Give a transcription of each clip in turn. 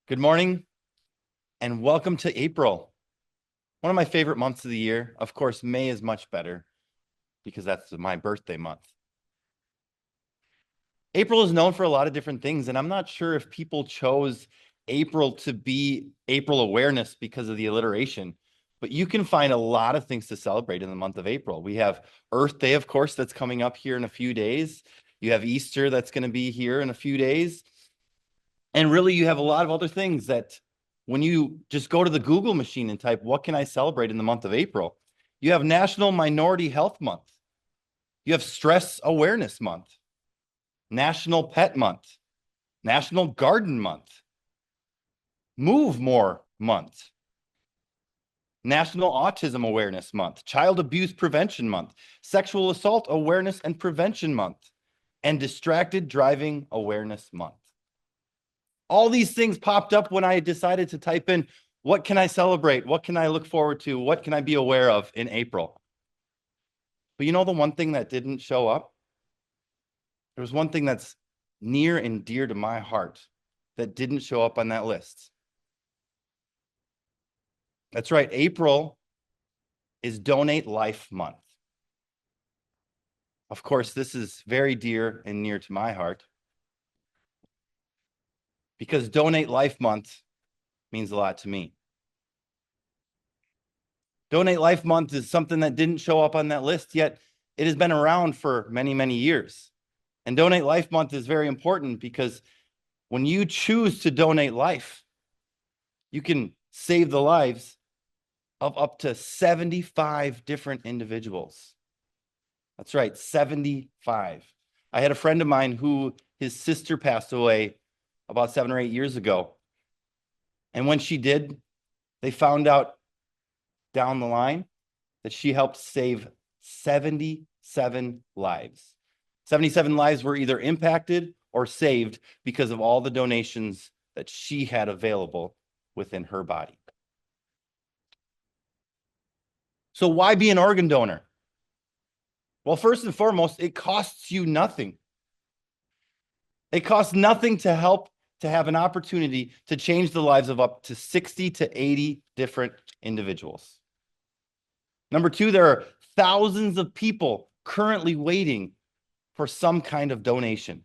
Good morning and welcome to April. One of my favorite months of the year. Of course, May is much better because that's my birthday month. April is known for a lot of different things, and I'm not sure if people chose April to be April awareness because of the alliteration, but you can find a lot of things to celebrate in the month of April. We have Earth Day, of course, that's coming up here in a few days. You have Easter that's going to be here in a few days. And really, you have a lot of other things that when you just go to the Google machine and type, what can I celebrate in the month of April? You have National Minority Health Month. You have Stress Awareness Month, National Pet Month, National Garden Month, Move More Month, National Autism Awareness Month, Child Abuse Prevention Month, Sexual Assault Awareness and Prevention Month, and Distracted Driving Awareness Month. All these things popped up when I decided to type in, what can I celebrate? What can I look forward to? What can I be aware of in April? But you know the one thing that didn't show up? There was one thing that's near and dear to my heart that didn't show up on that list. That's right, April is Donate Life Month. Of course, this is very dear and near to my heart because Donate Life Month means a lot to me. Donate Life Month is something that didn't show up on that list, yet it has been around for many, many years. And Donate Life Month is very important because when you choose to donate life, you can save the lives of up to 75 different individuals. That's right, 75. I had a friend of mine who his sister passed away about 7 or 8 years ago. And when she did, they found out down the line that she helped save 77 lives. 77 lives were either impacted or saved because of all the donations that she had available within her body. So why be an organ donor? Well, first and foremost, it costs you nothing. It costs nothing to help to have an opportunity to change the lives of up to 60 to 80 different individuals. Number two, there are thousands of people currently waiting for some kind of donation.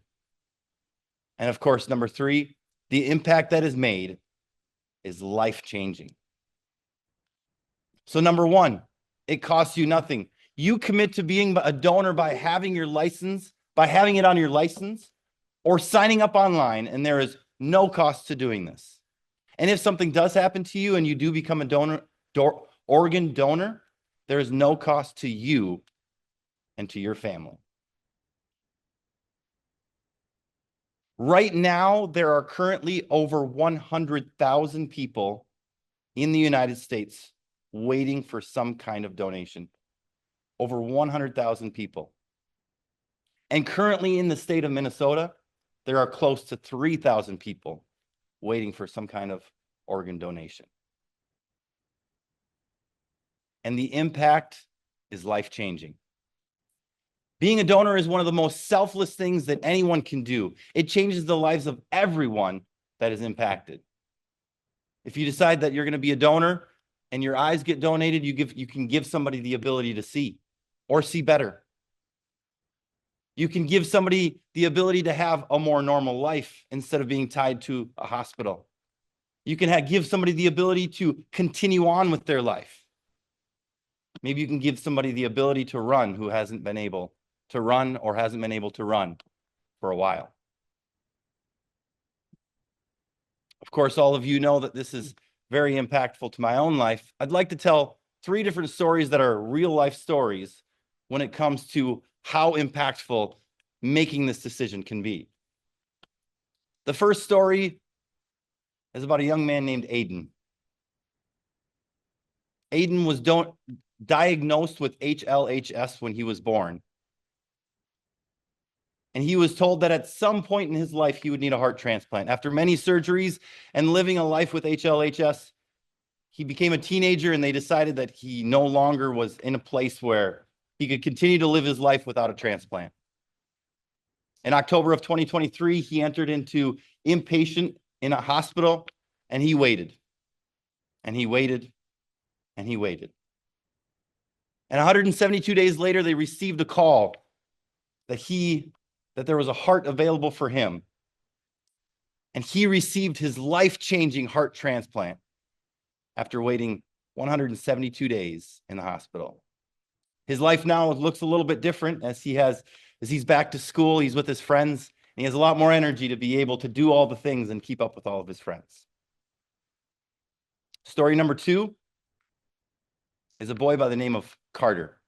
And of course, number three, the impact that is made is life-changing. So number one, it costs you nothing. You commit to being a donor by having your license, by having it on your license, or signing up online, and there is no cost to doing this. And if something does happen to you and you do become a organ donor, there is no cost to you and to your family. Right now, there are currently over 100,000 people in the United States waiting for some kind of donation. Over 100,000 people. And currently in the state of Minnesota, there are close to 3,000 people waiting for some kind of organ donation. And the impact is life-changing. Being a donor is one of the most selfless things that anyone can do. It changes the lives of everyone that is impacted. If you decide that you're going to be a donor and your eyes get donated, you can give somebody the ability to see or see better. You can give somebody the ability to have a more normal life instead of being tied to a hospital. You can give somebody the ability to continue on with their life. Maybe you can give somebody the ability to run who hasn't been able to run or hasn't been able to run for a while. Of course, all of you know that this is very impactful to my own life. I'd like to tell 3 different stories that are real life stories when it comes to how impactful making this decision can be. The first story is about a young man named Aiden. Aiden was diagnosed with HLHS when he was born. And he was told that at some point in his life, he would need a heart transplant. After many surgeries and living a life with HLHS, he became a teenager and they decided that he no longer was in a place where he could continue to live his life without a transplant. In October of 2023, he entered into inpatient in a hospital And he waited, and he waited, and he waited. And 172 days later, they received a call that there was a heart available for him. And he received his life-changing heart transplant after waiting 172 days in the hospital. His life now looks a little bit different as he's back to school, he's with his friends, and he has a lot more energy to be able to do all the things and keep up with all of his friends. Story number 2 is a boy by the name of Carter.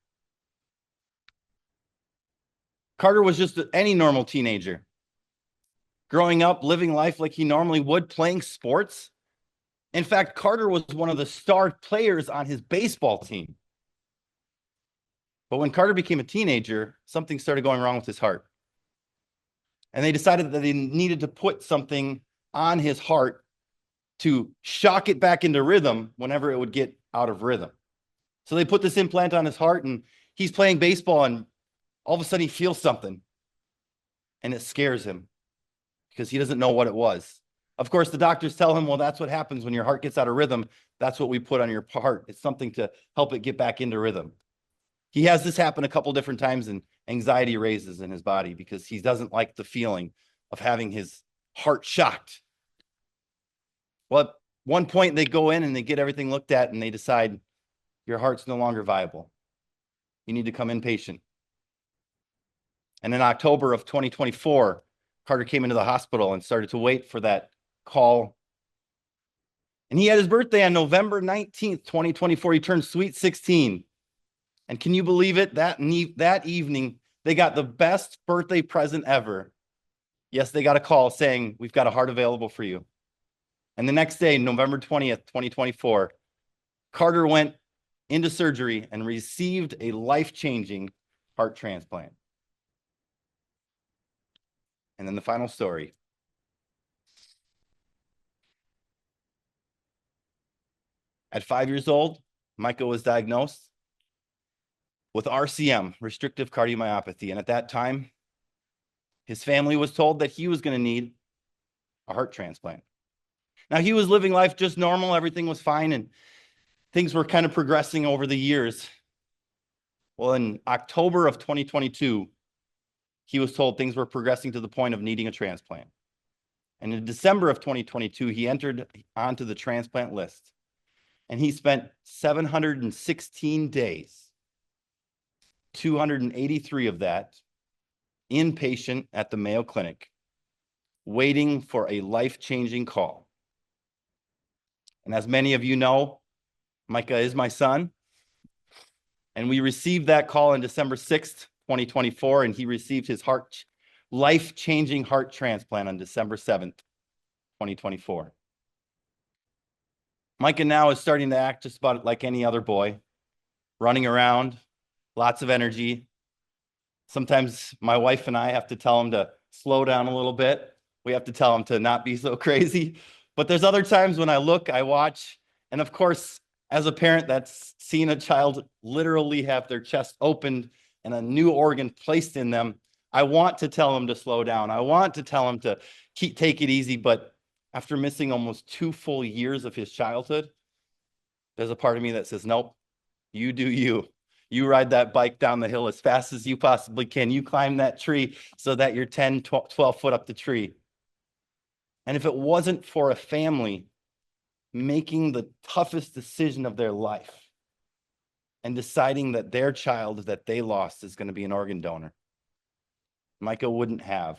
Carter was just any normal teenager. Growing up, living life like he normally would, playing sports. In fact, Carter was one of the star players on his baseball team. But when Carter became a teenager, something started going wrong with his heart. And they decided that they needed to put something on his heart to shock it back into rhythm whenever it would get out of rhythm. So they put this implant on his heart, and he's playing baseball, and all of a sudden he feels something, and it scares him because he doesn't know what it was. Of course, the doctors tell him, well, that's what happens when your heart gets out of rhythm. That's what we put on your heart. It's something to help it get back into rhythm. He has this happen a couple different times, and anxiety raises in his body because he doesn't like the feeling of having his heart shocked. Well, at one point they go in and they get everything looked at, and they decide your heart's no longer viable. You need to come inpatient. And in October of 2024, Carter came into the hospital and started to wait for that call. And he had his birthday on November 19th, 2024. He turned sweet 16. And can you believe it? That evening, they got the best birthday present ever. Yes, they got a call saying, we've got a heart available for you. And the next day, November 20th, 2024, Carter went into surgery and received a life-changing heart transplant. And then the final story. At 5 years old, Micah was diagnosed with RCM, restrictive cardiomyopathy. And at that time, his family was told that he was going to need a heart transplant. Now, he was living life just normal. Everything was fine, and things were kind of progressing over the years. Well, in October of 2022, he was told things were progressing to the point of needing a transplant. And in December of 2022, he entered onto the transplant list. And he spent 716 days, 283 of that, inpatient at the Mayo Clinic, waiting for a life-changing call. And as many of you know, Micah is my son. And we received that call on December 6th, 2024, and he received his life-changing heart transplant on December 7th, 2024. Micah now is starting to act just about like any other boy, running around, lots of energy. Sometimes my wife and I have to tell him to slow down a little bit. We have to tell him to not be so crazy. But there's other times when I look, I watch, and of course, as a parent that's seen a child literally have their chest opened and a new organ placed in them, I want to tell him to slow down. I want to tell him to take it easy, but after missing almost 2 full years of his childhood, there's a part of me that says, nope, you do you. You ride that bike down the hill as fast as you possibly can. You climb that tree so that you're 10, 12 foot up the tree. And if it wasn't for a family making the toughest decision of their life and deciding that their child that they lost is going to be an organ donor, Micah wouldn't have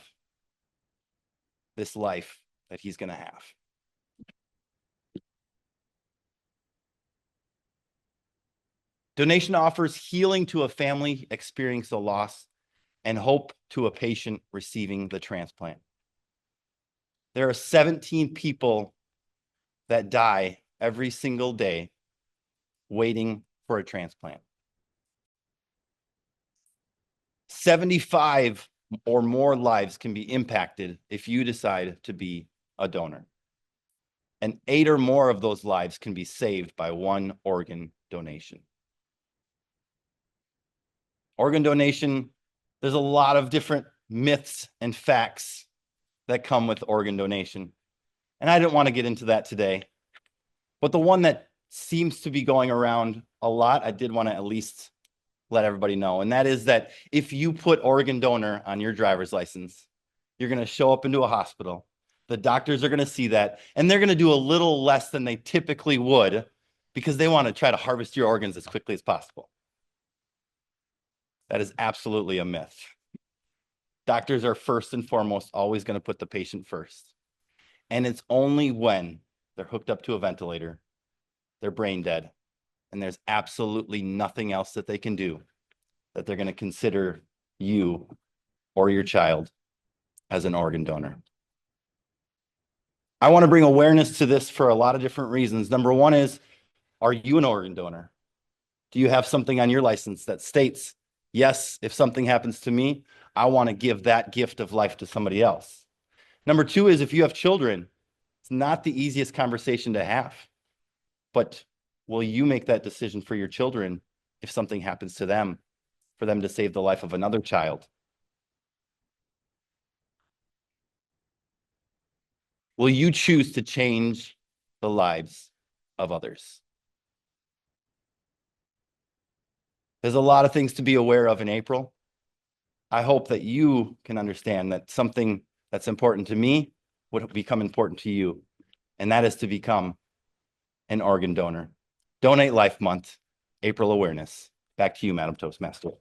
this life that he's going to have. Donation offers healing to a family experiencing a loss and hope to a patient receiving the transplant. There are 17 people that die every single day waiting for a transplant. 75 or more lives can be impacted if you decide to be a donor. And 8 or more of those lives can be saved by one organ donation. Organ donation, there's a lot of different myths and facts that come with organ donation. And I didn't want to get into that today, but the one that seems to be going around a lot, I did want to at least let everybody know. And that is that if you put organ donor on your driver's license, you're going to show up into a hospital. The doctors are going to see that, and they're going to do a little less than they typically would because they want to try to harvest your organs as quickly as possible. That is absolutely a myth. Doctors are first and foremost always going to put the patient first. And it's only when they're hooked up to a ventilator, they're brain dead, and there's absolutely nothing else that they can do that they're going to consider you or your child as an organ donor. I want to bring awareness to this for a lot of different reasons. Number one is, are you an organ donor? Do you have something on your license that states, yes, if something happens to me, I want to give that gift of life to somebody else? Number two is, if you have children, it's not the easiest conversation to have, but will you make that decision for your children if something happens to them, for them to save the life of another child? Will you choose to change the lives of others? There's a lot of things to be aware of in April. I hope that you can understand that something that's important to me would become important to you, and that is to become an organ donor. Donate Life Month, April awareness. Back to you, Madam Toastmaster.